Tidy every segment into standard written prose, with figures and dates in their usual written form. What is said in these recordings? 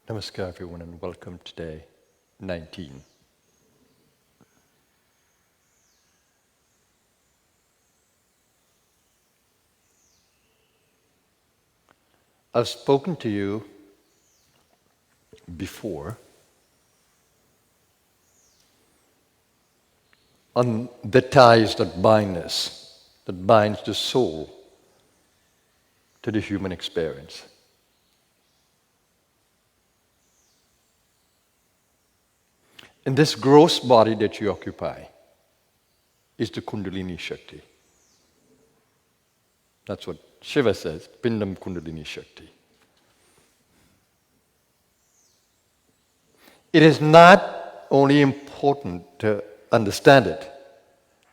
Namaskar everyone and welcome to day 19. I've spoken to you before on the ties that bind us, that binds the soul to the human experience. And this gross body that you occupy is the Kundalini Shakti. That's what Shiva says, Pindam Kundalini Shakti. It is not only important to understand it,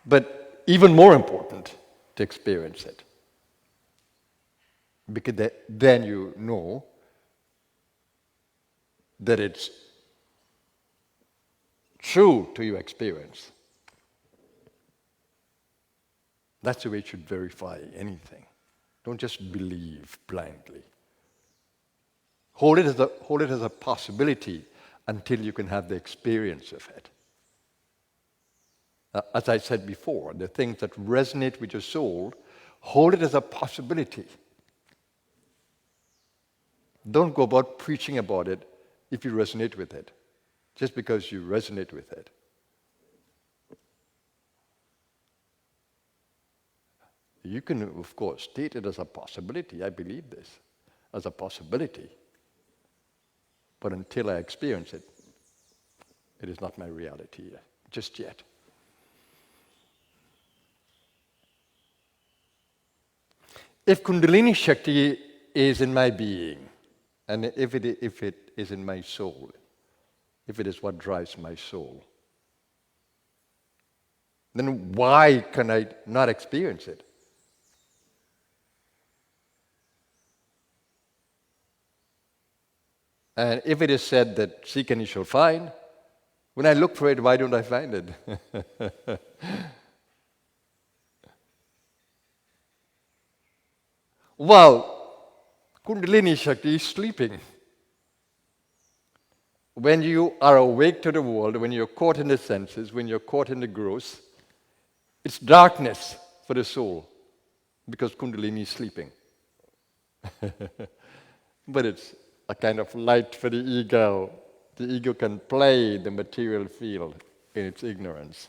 but even more important to experience it. Because then you know that it's true to your experience. That's the way you should verify anything. Don't just believe blindly. Hold it as a possibility until you can have the experience of it. As I said before, the things that resonate with your soul, hold it as a possibility. Don't go about preaching about it if you resonate with it, just because you resonate with it. You can, of course, state it as a possibility. I believe this as a possibility. But until I experience it, it is not my reality just yet. If Kundalini Shakti is in my being, and if it is in my soul, if it is what drives my soul, then why can I not experience it? And if it is said that seek and you shall find, when I look for it, why don't I find it? Well, Kundalini Shakti is sleeping. When you are awake to the world, when you're caught in the senses, when you're caught in the gross, it's darkness for the soul because Kundalini is sleeping. But it's a kind of light for the ego. The ego can play the material field in its ignorance.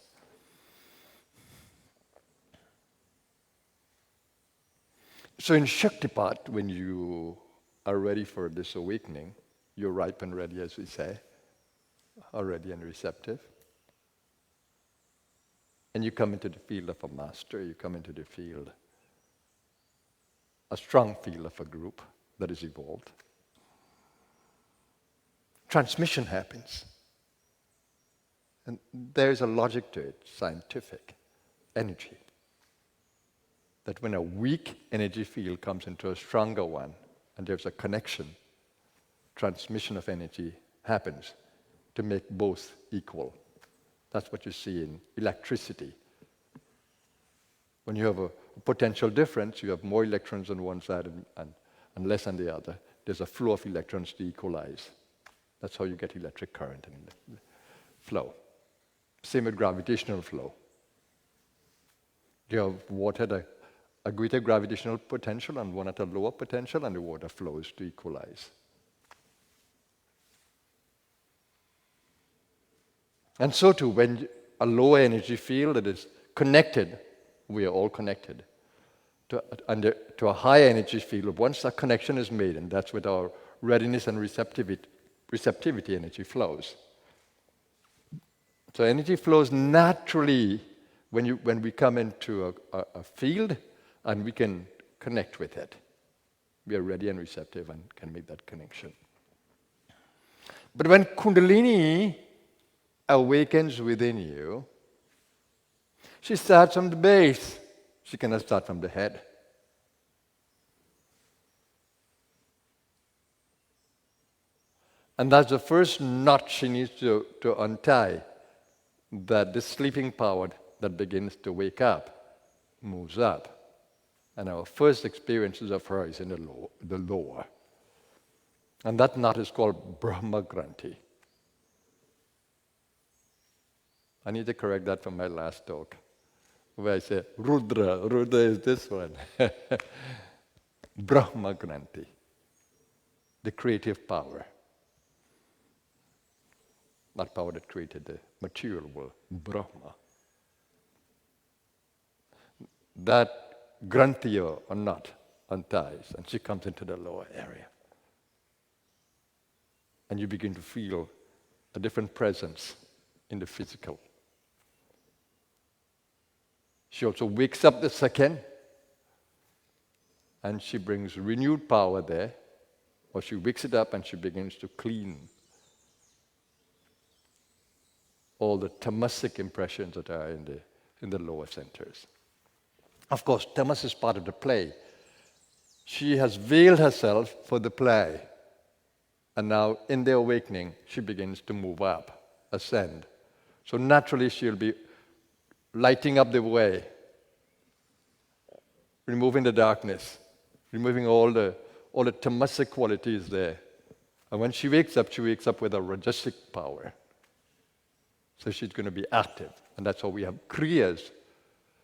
So in Shaktipat, when you are ready for this awakening, you're ripe and ready, as we say, are ready and receptive. And you come into the field of a master, you come into the field, a strong field of a group that is evolved. Transmission happens. And there's a logic to it, scientific, energy. That when a weak energy field comes into a stronger one, and there's a connection, transmission of energy happens to make both equal. That's what you see in electricity. When you have a potential difference, you have more electrons on one side and less on the other. There's a flow of electrons to equalize. That's how you get electric current and flow. Same with gravitational flow. You have water at a greater gravitational potential and one at a lower potential, and the water flows to equalize. And so too, when a lower energy field that is connected, we are all connected, to a high energy field, once that connection is made, and that's with our readiness and receptivity energy flows. So energy flows naturally when we come into a field and we can connect with it. We are ready and receptive and can make that connection. But when Kundalini awakens within you, she starts from the base. She cannot start from the head. And that's the first knot she needs to untie, that the sleeping power that begins to wake up moves up. And our first experiences of her is in the lower. And that knot is called Brahma Granthi. I need to correct that from my last talk, where I say Rudra. Rudra is this one. Brahma Granthi, the creative power. That power that created the material world, Brahma. That Granthi or knot unties, and she comes into the lower area. And you begin to feel a different presence in the physical. She also wakes up the second, and she brings renewed power there, or she wakes it up and she begins to clean all the tamasic impressions that are in the lower centers. Of course, tamas is part of the play. She has veiled herself for the play, and now in the awakening, she begins to move up, ascend. So naturally, she'll be lighting up the way, removing the darkness, removing all the tamasic qualities there. And when she wakes up with a rajasic power. So she's going to be active, and that's how we have kriyas.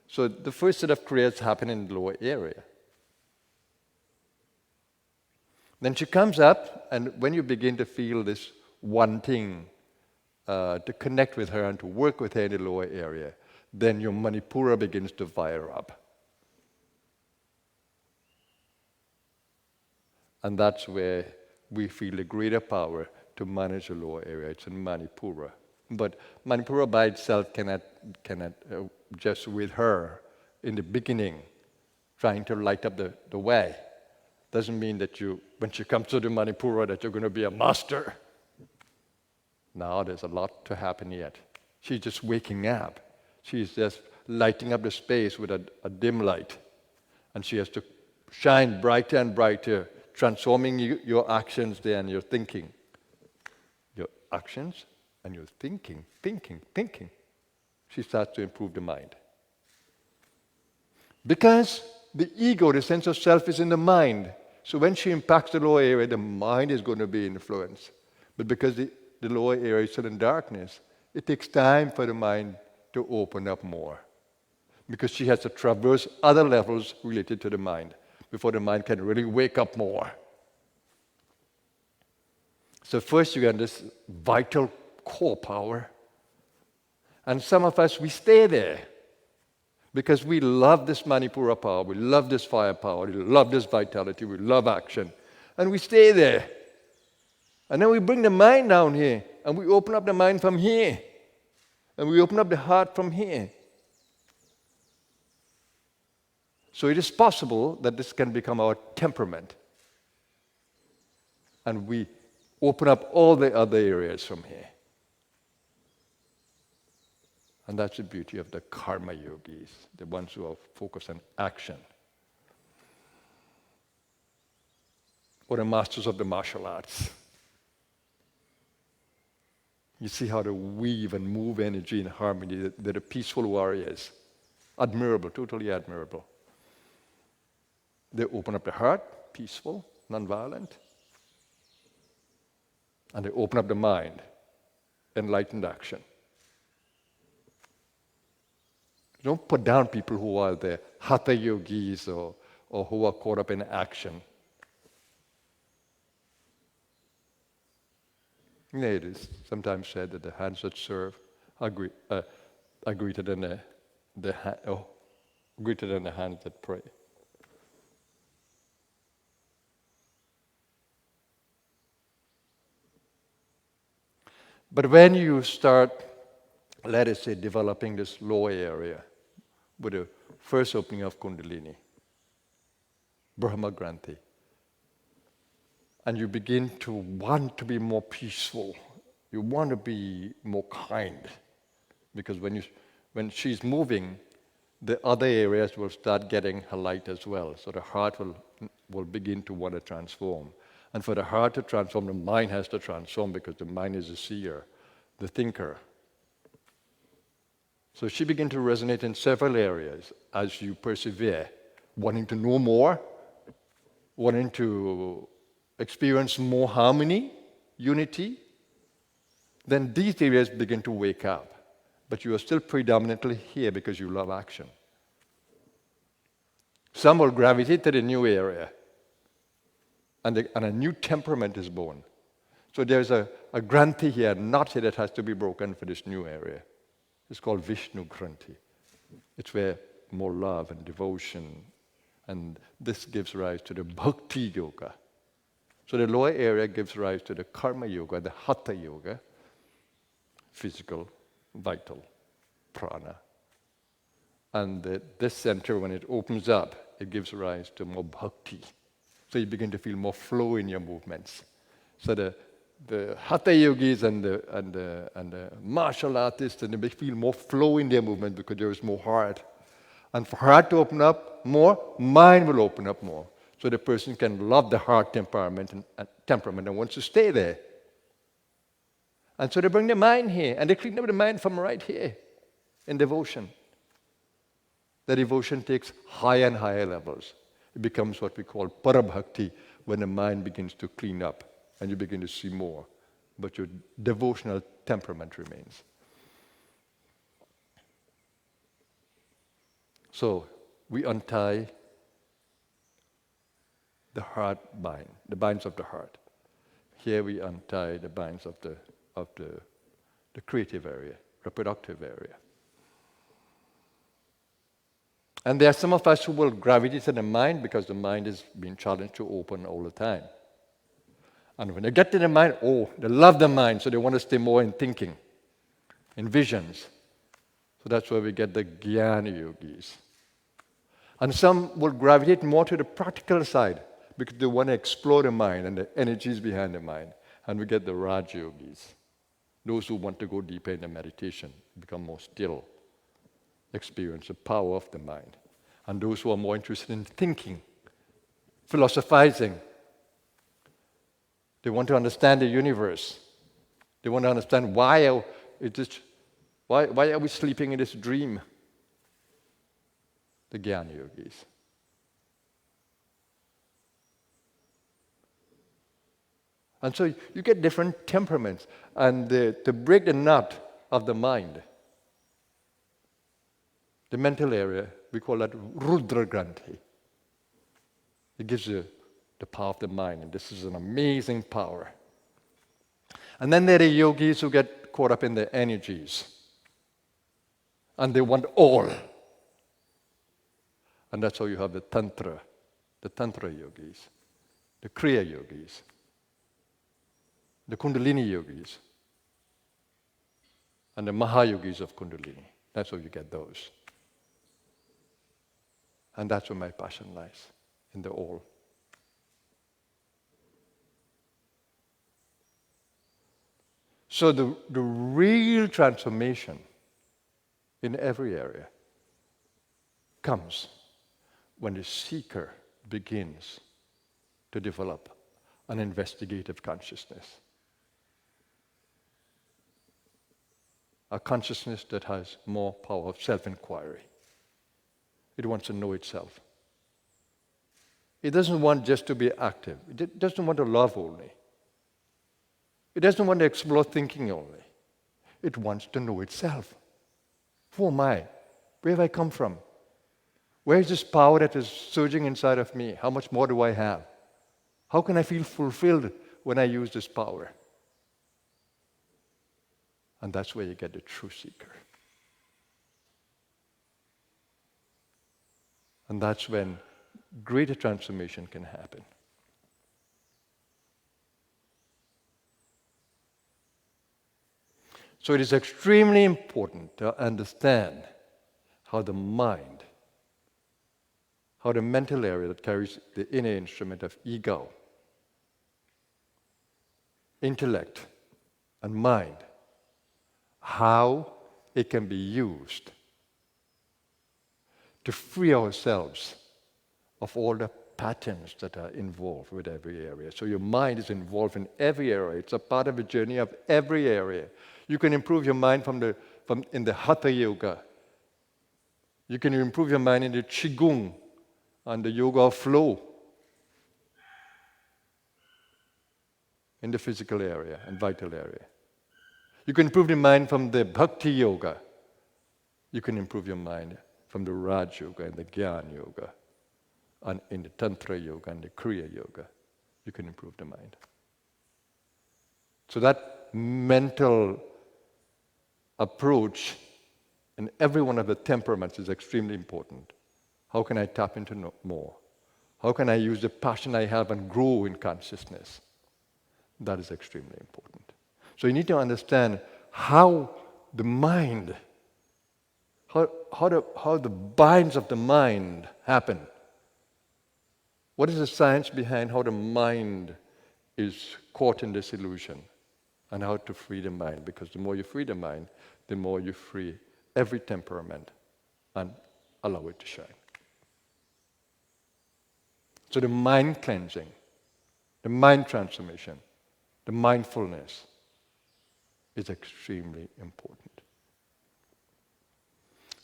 So the first set of kriyas happen in the lower area. Then she comes up, and when you begin to feel this wanting to connect with her and to work with her in the lower area, then your Manipura begins to fire up. And that's where we feel the greater power to manage the lower area. It's in Manipura. But Manipura by itself cannot just with her in the beginning, trying to light up the way. Doesn't mean that when she comes to the Manipura, that you're going to be a master. Now there's a lot to happen yet. She's just waking up. She's just lighting up the space with a dim light. And she has to shine brighter and brighter, transforming your actions there and your thinking. Your actions and your thinking. She starts to improve the mind. Because the ego, the sense of self, is in the mind. So when she impacts the lower area, the mind is going to be influenced. But because the lower area is still in darkness, it takes time for the mind to open up more. Because she has to traverse other levels related to the mind before the mind can really wake up more. So first you get this vital core power. And some of us, we stay there. Because we love this Manipura power, we love this fire power, we love this vitality, we love action. And we stay there. And then we bring the mind down here, and we open up the mind from here. And we open up the heart from here. So it is possible that this can become our temperament. And we open up all the other areas from here. And that's the beauty of the karma yogis, the ones who are focused on action. Or the masters of the martial arts. You see how they weave and move energy in harmony. They're the peaceful warriors. Admirable, totally admirable. They open up the heart, peaceful, non-violent. And they open up the mind, enlightened action. Don't put down people who are the hatha yogis or who are caught up in action. It is sometimes said that the hands that serve are greater than the hands that pray. But when you start, let us say, developing this lower area with the first opening of Kundalini, Brahma Granthi, and you begin to want to be more peaceful, you want to be more kind, because when she's moving, the other areas will start getting her light as well. So the heart will begin to want to transform. And for the heart to transform, the mind has to transform, because the mind is the seer, the thinker. So she began to resonate in several areas as you persevere, wanting to know more, wanting to experience more harmony, unity, then these areas begin to wake up. But you are still predominantly here because you love action. Some will gravitate to the new area, and a new temperament is born. So there's a granthi here, a knot here that has to be broken for this new area. It's called Vishnu Granthi. It's where more love and devotion, and this gives rise to the Bhakti Yoga. So the lower area gives rise to the Karma Yoga, the Hatha Yoga, physical, vital, prana. And this center, when it opens up, it gives rise to more bhakti. So you begin to feel more flow in your movements. So the Hatha yogis and the martial artists, and they feel more flow in their movement because there is more heart. And for heart to open up more, mind will open up more. So the person can love the heart temperament and wants to stay there. And so they bring the mind here, and they clean up the mind from right here in devotion. The devotion takes higher and higher levels. It becomes what we call parabhakti, when the mind begins to clean up and you begin to see more, but your devotional temperament remains. So we untie the heart bind, the binds of the heart. Here we untie the binds of the creative area, reproductive area. And there are some of us who will gravitate to the mind because the mind is being challenged to open all the time. And when they get to the mind, they love the mind, so they want to stay more in thinking, in visions. So that's where we get the Jnana yogis. And some will gravitate more to the practical side because they want to explore the mind and the energies behind the mind. And we get the Raj yogis, those who want to go deeper in the meditation, become more still, experience the power of the mind. And those who are more interested in thinking, philosophizing. They want to understand the universe. They want to understand why are we sleeping in this dream? The Jnana yogis. And so you get different temperaments. And to break the knot of the mind, the mental area, we call that Rudra Granthi. It gives you the power of the mind, and this is an amazing power. And then there are yogis who get caught up in the energies, and they want all. And that's how you have the Tantra yogis, the Kriya yogis, the Kundalini yogis, and the Mahayogis of Kundalini. That's how you get those. And that's where my passion lies, in the all. So the real transformation in every area comes when the seeker begins to develop an investigative consciousness. A consciousness that has more power of self-inquiry. It wants to know itself. It doesn't want just to be active. It doesn't want to love only. It doesn't want to explore thinking only. It wants to know itself. Who am I? Where have I come from? Where is this power that is surging inside of me? How much more do I have? How can I feel fulfilled when I use this power? And that's where you get the true seeker. And that's when greater transformation can happen. So it is extremely important to understand how the mind, how the mental area that carries the inner instrument of ego, intellect, and mind, how it can be used to free ourselves of all the patterns that are involved with every area. So your mind is involved in every area. It's a part of the journey of every area. You can improve your mind in the Hatha Yoga. You can improve your mind in the Qigong and the Yoga of Flow. in the physical area and vital area. You can improve the mind from the Bhakti Yoga. You can improve your mind from the Raj Yoga and the Gyan Yoga, and in the Tantra Yoga and the Kriya Yoga. You can improve the mind. So that mental approach in every one of the temperaments is extremely important. How can I tap into more? How can I use the passion I have and grow in consciousness? That is extremely important. So you need to understand how the mind, how the binds of the mind happen. What is the science behind how the mind is caught in this illusion, and how to free the mind? Because the more you free the mind, the more you free every temperament and allow it to shine. So the mind cleansing, the mind transformation, the mindfulness is extremely important.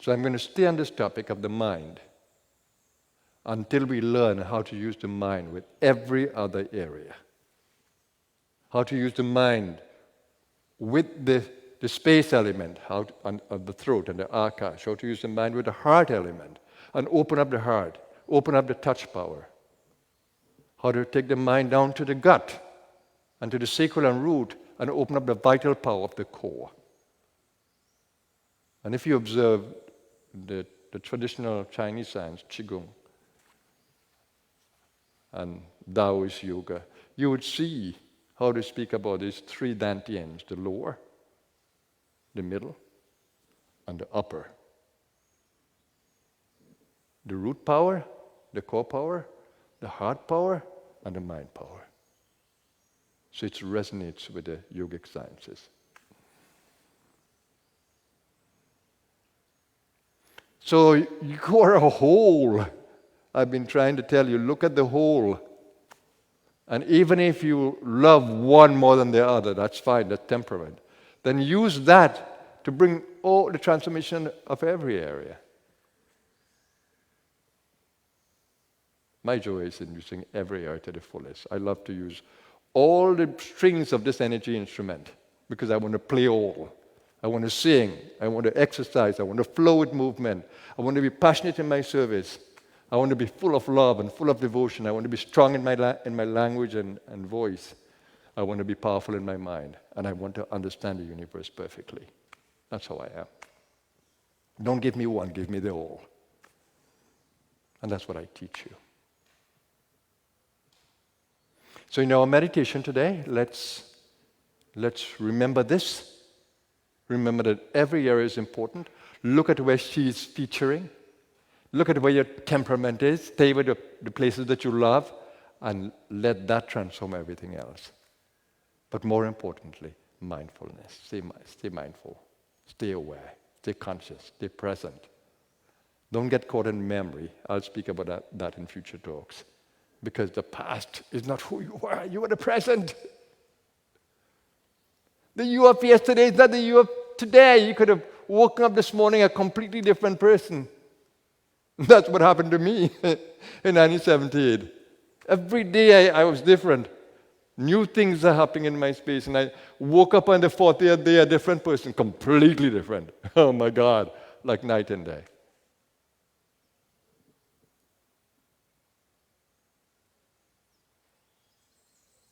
So I'm going to stay on this topic of the mind until we learn how to use the mind with every other area. How to use the mind with the space element of the throat and the akash. How to use the mind with the heart element and open up the heart, open up the touch power. How to take the mind down to the gut and to the sacral and root and open up the vital power of the core. And if you observe the traditional Chinese science, Qigong, and Taoist yoga, you would see how they speak about these three dantians, the lower, the middle, and the upper. The root power, the core power, the heart power, and the mind power. So it resonates with the yogic sciences. So you are a whole. I've been trying to tell you, look at the whole. And even if you love one more than the other, that's fine, that's temperament. Then use that to bring all the transformation of every area. My joy is in using every area to the fullest. I love to use all the strings of this energy instrument because I want to play all. I want to sing. I want to exercise. I want to flow with movement. I want to be passionate in my service. I want to be full of love and full of devotion. I want to be strong in my language and voice. I want to be powerful in my mind. And I want to understand the universe perfectly. That's how I am. Don't give me one, give me the all. And that's what I teach you. So in our meditation today, let's remember this. Remember that every area is important. Look at where she is featuring. Look at where your temperament is. Stay with the places that you love, and let that transform everything else. But more importantly, mindfulness. Stay mindful. Stay aware. Stay conscious. Stay present. Don't get caught in memory. I'll speak about that in future talks. Because the past is not who you are. You are the present. The you of yesterday is not the you of today. You could have woken up this morning a completely different person. That's what happened to me in 1978. Every day I was different. New things are happening in my space. And I woke up on the 40th day a different person, completely different. Oh my God, like night and day.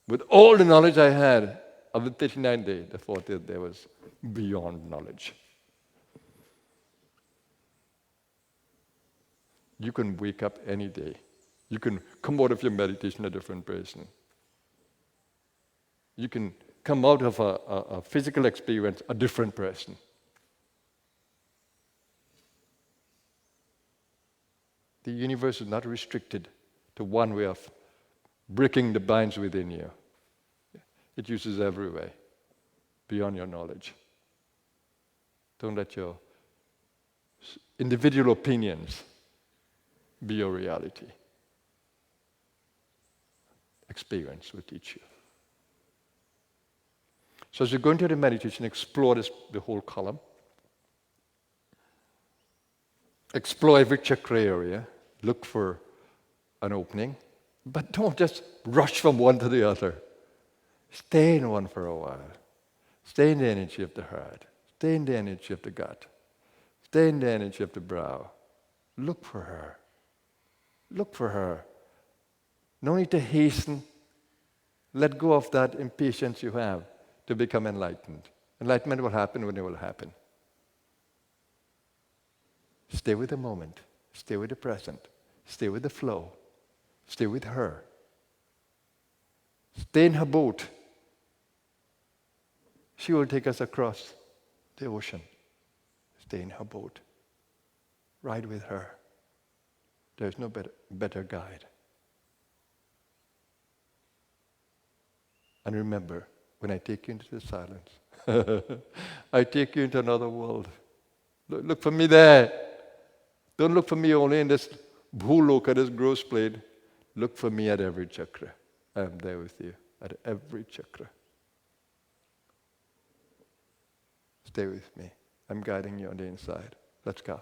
With all the knowledge I had of the 39th day, the 40th day was beyond knowledge. You can wake up any day. You can come out of your meditation a different person. You can come out of a physical experience a different person. The universe is not restricted to one way of breaking the binds within you. It uses every way, beyond your knowledge. Don't let your individual opinions be your reality. Experience will teach you. So as you go into the meditation, explore the whole column. Explore every chakra area. Look for an opening. But don't just rush from one to the other. Stay in one for a while. Stay in the energy of the heart. Stay in the energy of the gut. Stay in the energy of the brow. Look for her. Look for her. No need to hasten. Let go of that impatience you have to become enlightened. Enlightenment will happen when it will happen. Stay with the moment. Stay with the present. Stay with the flow. Stay with her. Stay in her boat. She will take us across the ocean. Stay in her boat. Ride with her. There's no better guide. And remember, when I take you into the silence, I take you into another world. Look for me there. Don't look for me only in this bhuloka, this gross plane. Look for me at every chakra. I am there with you at every chakra. Stay with me. I'm guiding you on the inside. Let's go.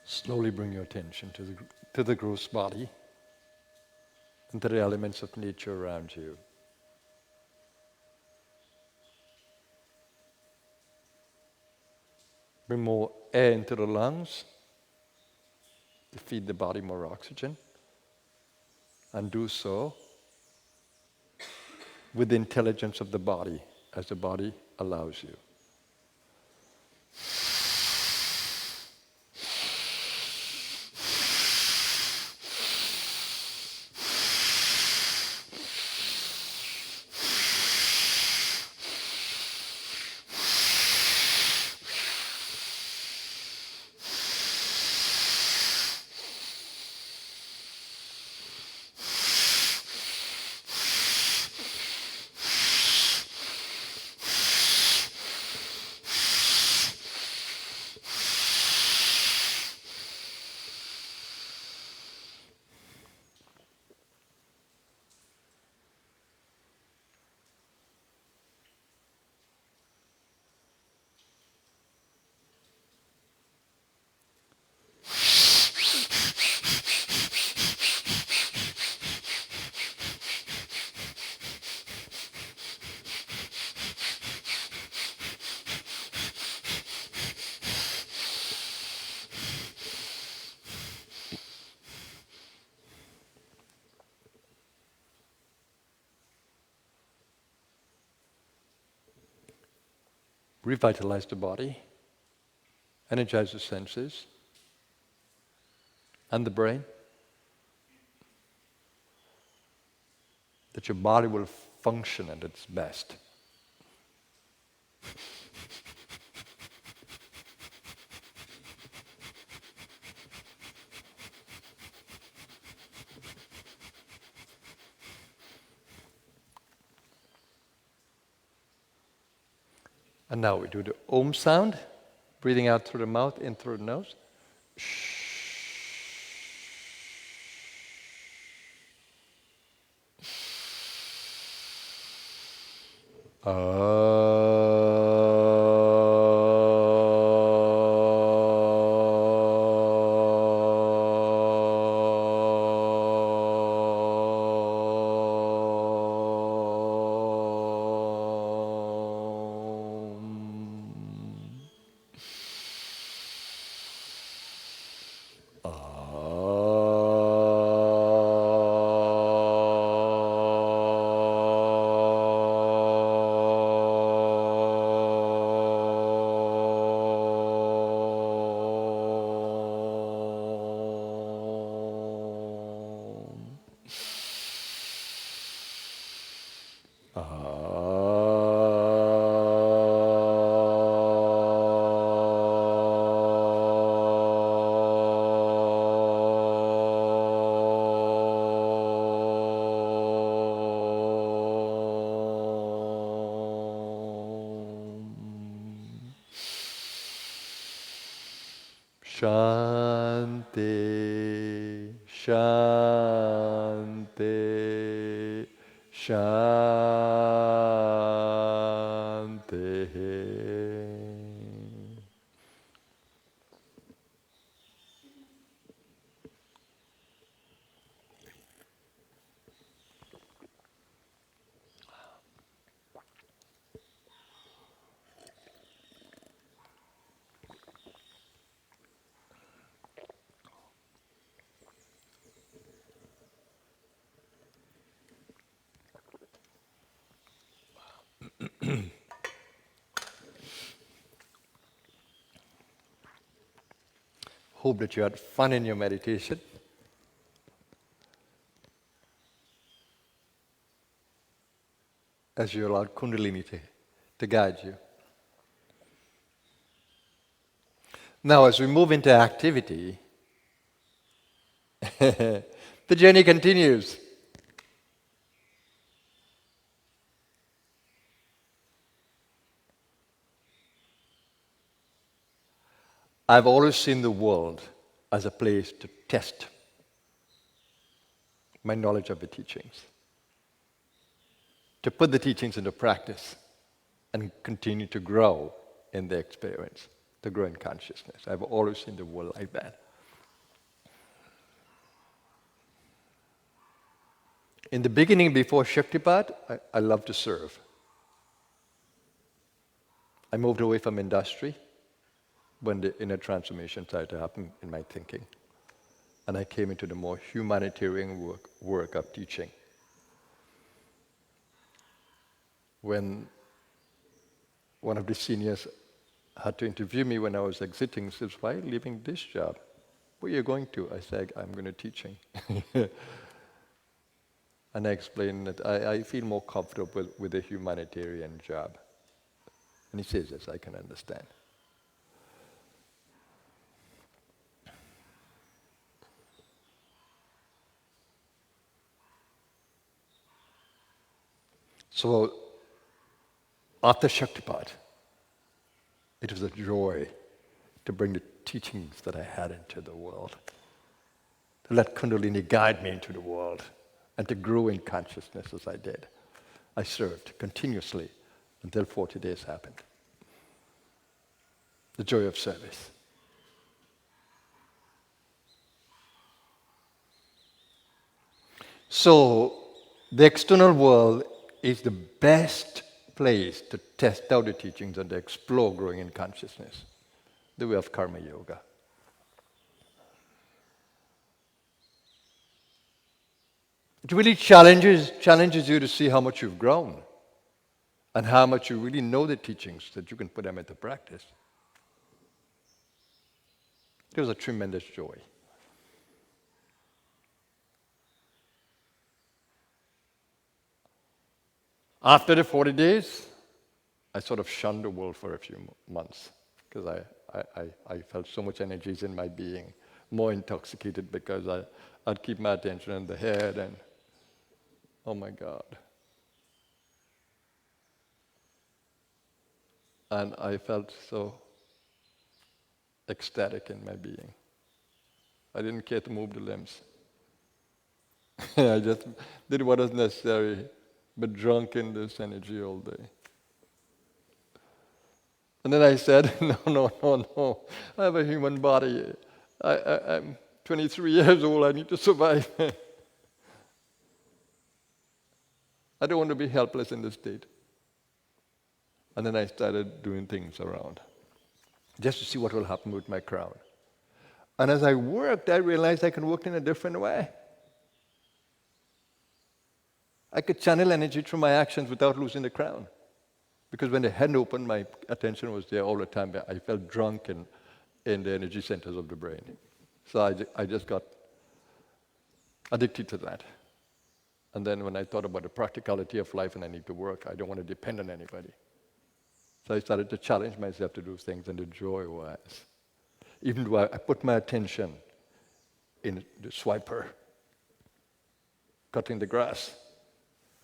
Slowly bring your attention to the gross body and to the elements of nature around you. Bring more air into the lungs to feed the body more oxygen, and do so with the intelligence of the body as the body allows you. Revitalize the body, energize the senses and the brain, that your body will function at its best. And now we do the Om sound, breathing out through the mouth, in through the nose. Shanti, Shanti, Shanti. Hope that you had fun in your meditation. As you allowed Kundalini to guide you. Now, as we move into activity, the journey continues. I've always seen the world as a place to test my knowledge of the teachings, to put the teachings into practice and continue to grow in the experience, to grow in consciousness. I've always seen the world like that. In the beginning, before Shaktipat, I loved to serve. I moved away from industry when the inner transformation started to happen in my thinking. And I came into the more humanitarian work of teaching. When one of the seniors had to interview me when I was exiting, he says, "Why are you leaving this job? Where are you going to?" I said, "I'm going to teaching." And I explained that I feel more comfortable with a humanitarian job. And he says, "Yes, I can understand." So after Shaktipat, it was a joy to bring the teachings that I had into the world, to let Kundalini guide me into the world, and to grow in consciousness as I did. I served continuously until 40 days happened. The joy of service. So the external world is the best place to test out the teachings and to explore growing in consciousness, the way of karma yoga. It really challenges you to see how much you've grown and how much you really know the teachings, that you can put them into practice. It was a tremendous joy. After the 40 days, I sort of shunned the world for a few months because I felt so much energies in my being, more intoxicated because I'd keep my attention on the head and, oh my God. And I felt so ecstatic in my being. I didn't care to move the limbs. I just did what was necessary, but drunk in this energy all day. And then I said, no. I have a human body. I'm 23 years old. I need to survive. I don't want to be helpless in this state. And then I started doing things around, just to see what will happen with my crown. And as I worked, I realized I can work in a different way. I could channel energy through my actions without losing the crown. Because when the head opened, my attention was there all the time. I felt drunk in the energy centers of the brain. So I just got addicted to that. And then when I thought about the practicality of life and I need to work, I don't want to depend on anybody. So I started to challenge myself to do things, and the joy was, even though I put my attention in the swiper, cutting the grass,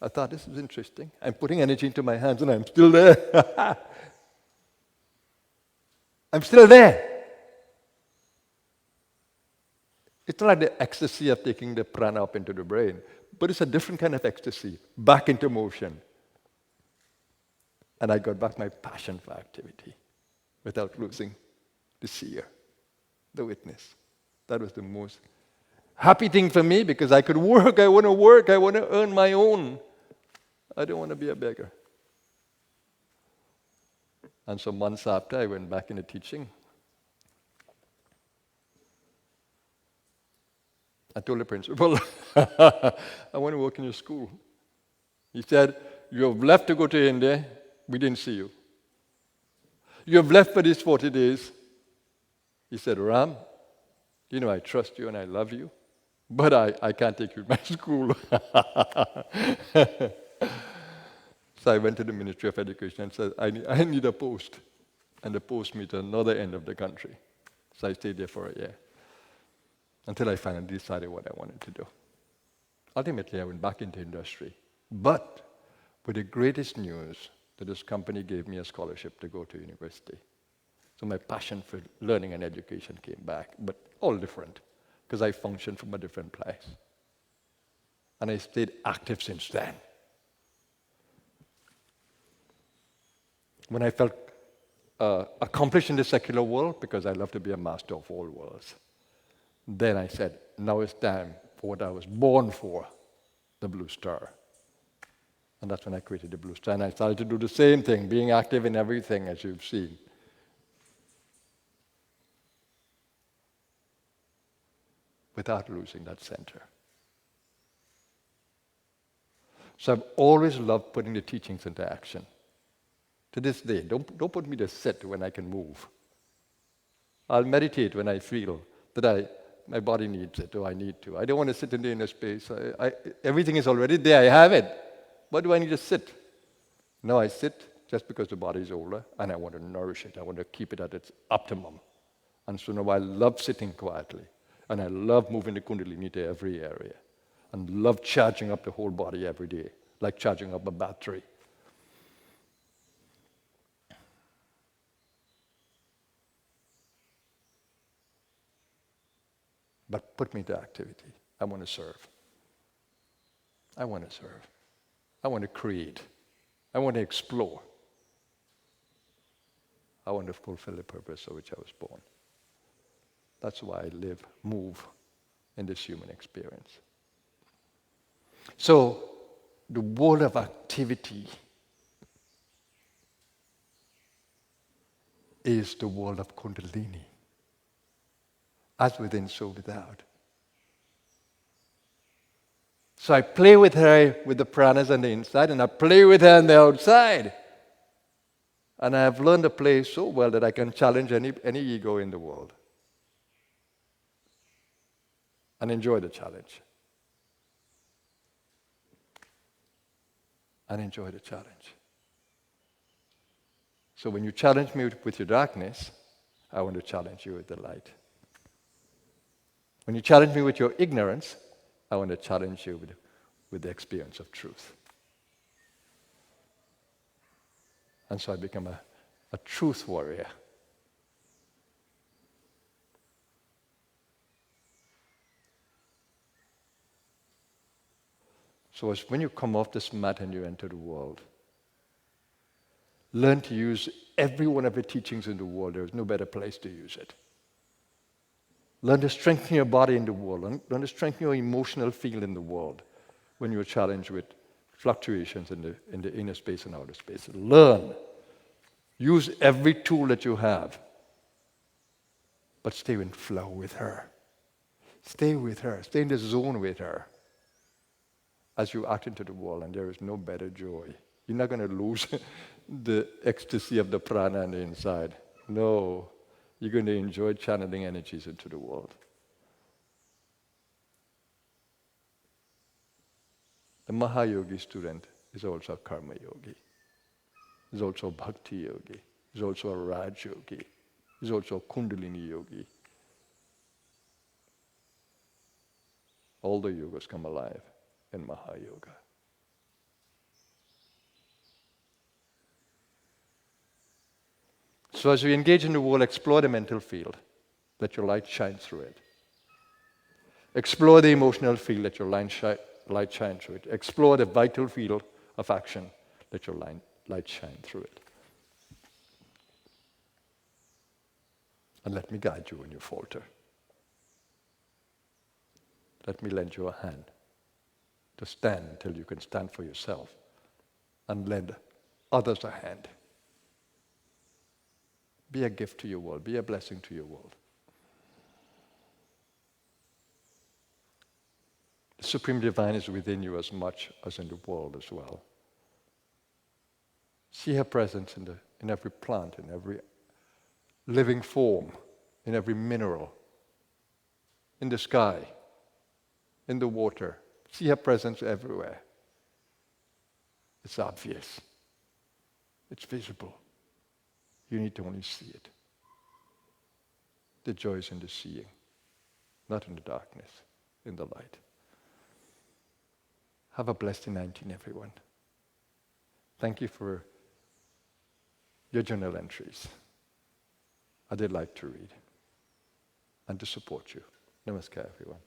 I thought, this is interesting. I'm putting energy into my hands and I'm still there. I'm still there. It's not like the ecstasy of taking the prana up into the brain, but it's a different kind of ecstasy, back into motion. And I got back my passion for activity without losing the seer, the witness. That was the most happy thing for me, because I could work, I want to earn my own. I don't want to be a beggar. And so months after, I went back into teaching. I told the principal, I want to work in your school. He said, you have left to go to India. We didn't see you. You have left for these 40 days. He said, Ram, you know I trust you and I love you, but I can't take you to my school. So I went to the Ministry of Education and said, I need a post. And the post me to another end of the country. So I stayed there for a year until I finally decided what I wanted to do. Ultimately, I went back into industry. But with the greatest news, that this company gave me a scholarship to go to university. So my passion for learning and education came back, but all different, because I functioned from a different place. And I stayed active since then. When I felt accomplished in the secular world, because I love to be a master of all worlds, then I said, now it's time for what I was born for, the blue star. And that's when I created the blue star. And I started to do the same thing, being active in everything, as you've seen. Without losing that center. So I've always loved putting the teachings into action. To this day, don't put me to sit when I can move. I'll meditate when I feel that my body needs it or I need to. I don't want to sit in the inner space. Everything is already there. I have it. Why do I need to sit? No, I sit just because the body is older and I want to nourish it. I want to keep it at its optimum. And so now I love sitting quietly. And I love moving the Kundalini to every area. And love charging up the whole body every day, like charging up a battery. But put me to activity. I want to serve. I want to serve. I want to create. I want to explore. I want to fulfill the purpose for which I was born. That's why I live, move in this human experience. So, the world of activity is the world of Kundalini. As within, so without. So I play with her with the pranas on the inside, and I play with her on the outside. And I have learned to play so well that I can challenge any ego in the world. And enjoy the challenge. And enjoy the challenge. So when you challenge me with your darkness, I want to challenge you with the light. When you challenge me with your ignorance, I want to challenge you with the experience of truth. And so I become a truth warrior. So as when you come off this mat and you enter the world, learn to use every one of the teachings in the world. There is no better place to use it. Learn to strengthen your body in the world. Learn to strengthen your emotional field in the world when you're challenged with fluctuations in the inner space and outer space. Learn. Use every tool that you have. But stay in flow with her. Stay with her. Stay in the zone with her. As you act into the world, and there is no better joy. You're not going to lose the ecstasy of the prana on the inside. No. You're going to enjoy channeling energies into the world. The Mahayogi student is also a karma yogi. Is also a bhakti yogi. Is also a Raj yogi. Is also a Kundalini yogi. All the yogas come alive in Mahayoga. So as we engage in the world, explore the mental field. Let your light shine through it. Explore the emotional field. Let your light shine through it. Explore the vital field of action. Let your light shine through it. And let me guide you when you falter. Let me lend you a hand to stand until you can stand for yourself, and lend others a hand. Be a gift to your world. Be a blessing to your world. The Supreme Divine is within you as much as in the world as well. See her presence in every plant, in every living form, in every mineral, in the sky, in the water. See her presence everywhere. It's obvious. It's visible. You need to only see it. The joy is in the seeing, not in the darkness, in the light. Have a blessed 19, everyone. Thank you for your journal entries. I did like to read and to support you. Namaskar, everyone.